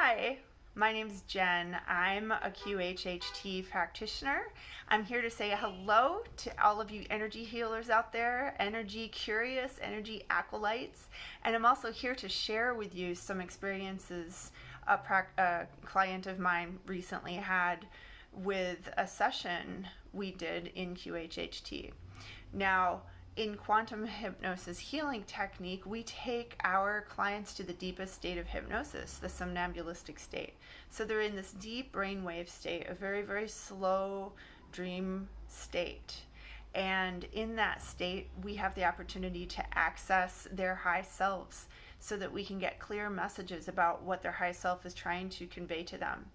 Hi, my name's Jen. I'm a QHHT practitioner. I'm here to say hello to all of you energy healers out there, energy curious, energy acolytes, and I'm also here to share with you some experiences a client of mine recently had with a session we did in QHHT. Now, in quantum hypnosis healing technique, we take our clients to the deepest state of hypnosis, the somnambulistic state. So they're in this deep brainwave state, a very, very slow dream state. And in that state, we have the opportunity to access their high selves so that we can get clear messages about what their high self is trying to convey to them.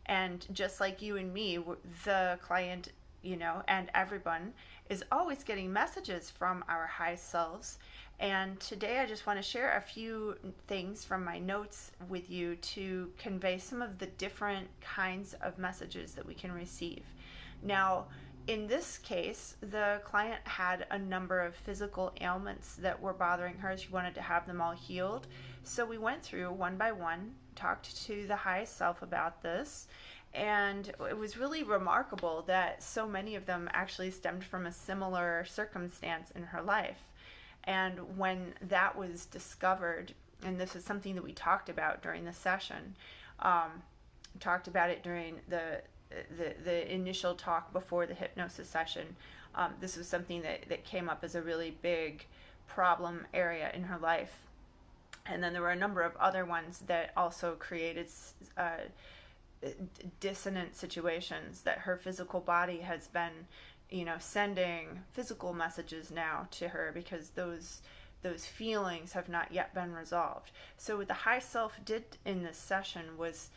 And just like you and me, the client, and everyone is always getting messages from our high selves. And today I just want to share a few things from my notes with you to convey some of the different kinds of messages that we can receive. Now, in this case, the client had a number of physical ailments that were bothering her. She wanted to have them all healed. So we went through one by one, talked to the highest self about this, and it was really remarkable that so many of them actually stemmed from a similar circumstance in her life. And when that was discovered, and this is something that we talked about during the session, talked about it during the initial talk before the hypnosis session. This was something that came up as a really big problem area in her life. And then there were a number of other ones that also created dissonant situations, that her physical body has been, sending physical messages now to her because those feelings have not yet been resolved. So what the high self did in this session was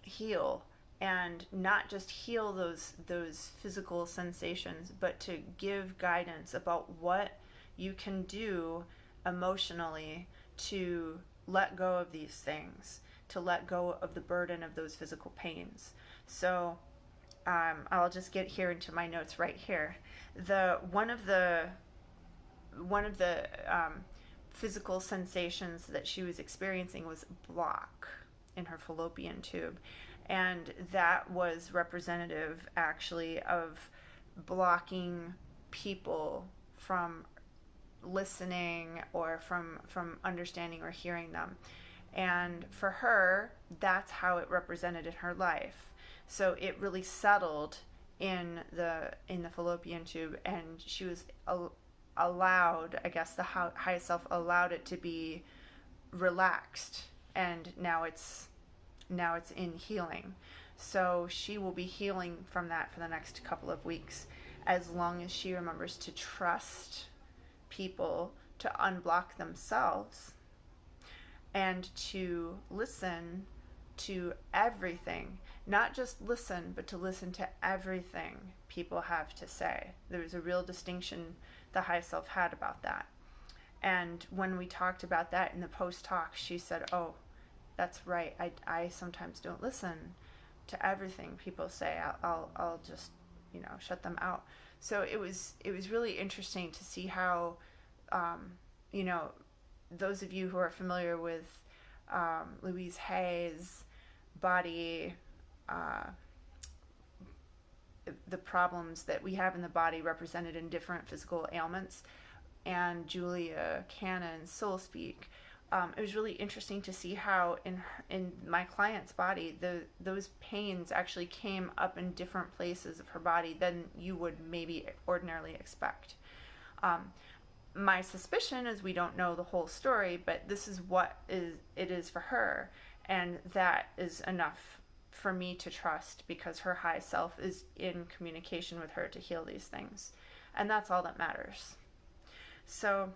heal, and not just heal those physical sensations, but to give guidance about what you can do emotionally to let go of these things, to let go of the burden of those physical pains. So I'll just get here into my notes right here. One of the physical sensations that she was experiencing was block in her fallopian tube, and that was representative actually of blocking people from listening or from understanding or hearing them. And for her, that's how it represented in her life. So it really settled in the fallopian tube, and she was allowed, I guess the highest self allowed it to be relaxed, and now it's in healing. So she will be healing from that for the next couple of weeks, as long as she remembers to trust people to unblock themselves and to listen to everything. Not just listen, but to listen to everything people have to say. There was a real distinction the high self had about that. And when we talked about that in the post-talk, she said, oh, that's right, I sometimes don't listen to everything people say. I'll just, shut them out. So it was really interesting to see how, those of you who are familiar with Louise Hay's body, the problems that we have in the body represented in different physical ailments, and Julia Cannon's soul speak. It was really interesting to see how in my client's body, those pains actually came up in different places of her body than you would maybe ordinarily expect. My suspicion is we don't know the whole story, but this is what it is for her, and that is enough for me to trust, because her high self is in communication with her to heal these things, and that's all that matters. So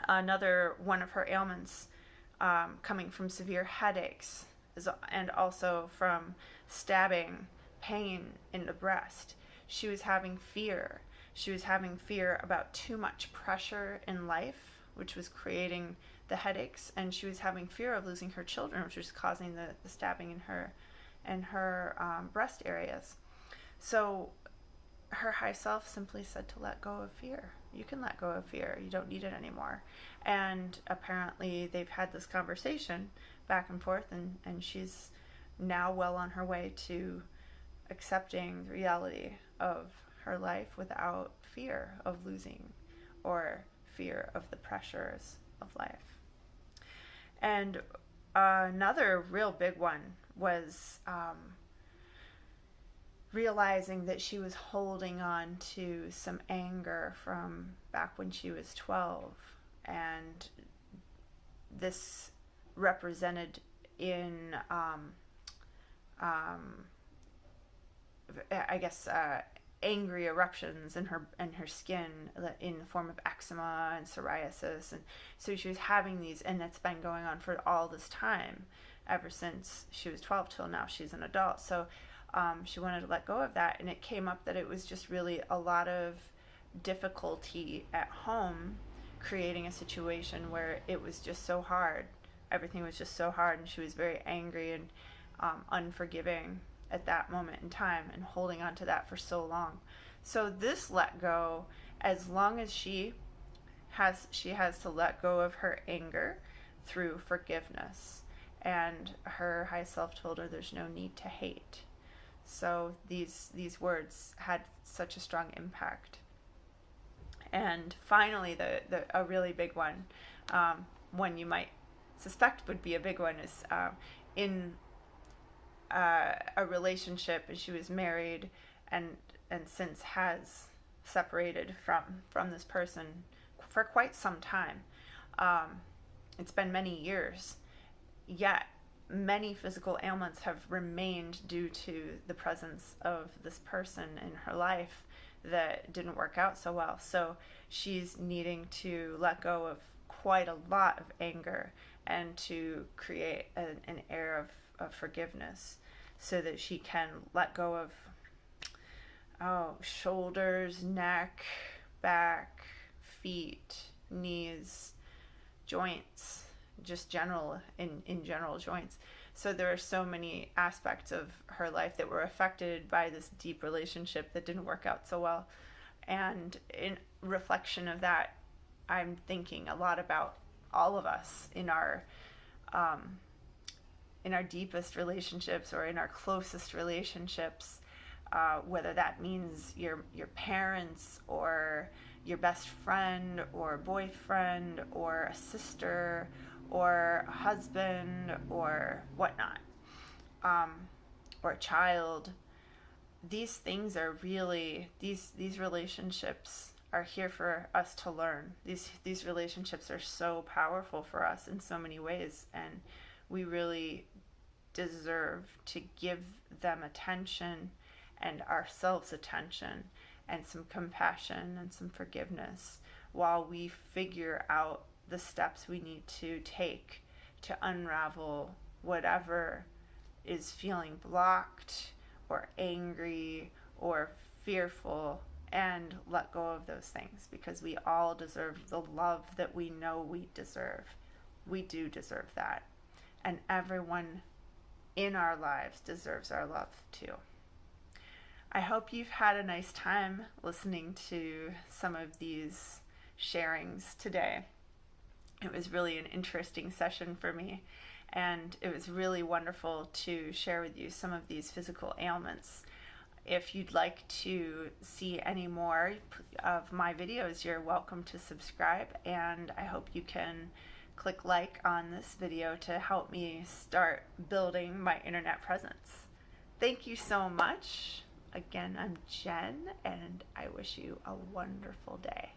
another one of her ailments, coming from severe headaches and also from stabbing pain in the breast. She was having fear. She was having fear about too much pressure in life, which was creating the headaches, and she was having fear of losing her children, which was causing the stabbing in her breast areas. So her high self simply said to let go of fear. You can let go of fear. You don't need it anymore. And apparently they've had this conversation back and forth, and she's now well on her way to accepting the reality of her life without fear of losing or fear of the pressures of life. And another real big one was realizing that she was holding on to some anger from back when she was 12, and this represented in angry eruptions in her skin in the form of eczema and psoriasis. And so she was having these, and it's been going on for all this time, ever since she was 12 till now she's an adult. So she wanted to let go of that, and it came up that it was just really a lot of difficulty at home, creating a situation where it was just so hard. Everything was just so hard, and she was very angry and unforgiving at that moment in time, and holding on to that for so long. So this let go, as long as she has to let go of her anger through forgiveness. And her high self told her there's no need to hate. So these words had such a strong impact. And finally, a really big one, one you might suspect would be a big one, is in a relationship. She was married and since has separated from this person for quite some time. It's been many years, yet many physical ailments have remained due to the presence of this person in her life that didn't work out so well. So she's needing to let go of quite a lot of anger and to create an air of forgiveness, so that she can let go of shoulders, neck, back, feet, knees, joints, just in general joints. So there are so many aspects of her life that were affected by this deep relationship that didn't work out so well. And in reflection of that, I'm thinking a lot about all of us in our deepest relationships or in our closest relationships, whether that means your parents or your best friend or boyfriend or a sister or a husband or whatnot, or a child. These things are really, these relationships are here for us to learn. These relationships are so powerful for us in so many ways, and we really deserve to give them attention and ourselves attention and some compassion and some forgiveness while we figure out the steps we need to take to unravel whatever is feeling blocked or angry or fearful, and let go of those things, because we all deserve the love that we know we deserve. We do deserve that. And everyone in our lives deserves our love too. I hope you've had a nice time listening to some of these sharings today. It was really an interesting session for me, and it was really wonderful to share with you some of these physical ailments. If you'd like to see any more of my videos, you're welcome to subscribe, and I hope you can click like on this video to help me start building my internet presence. Thank you so much. Again, I'm Jen, and I wish you a wonderful day.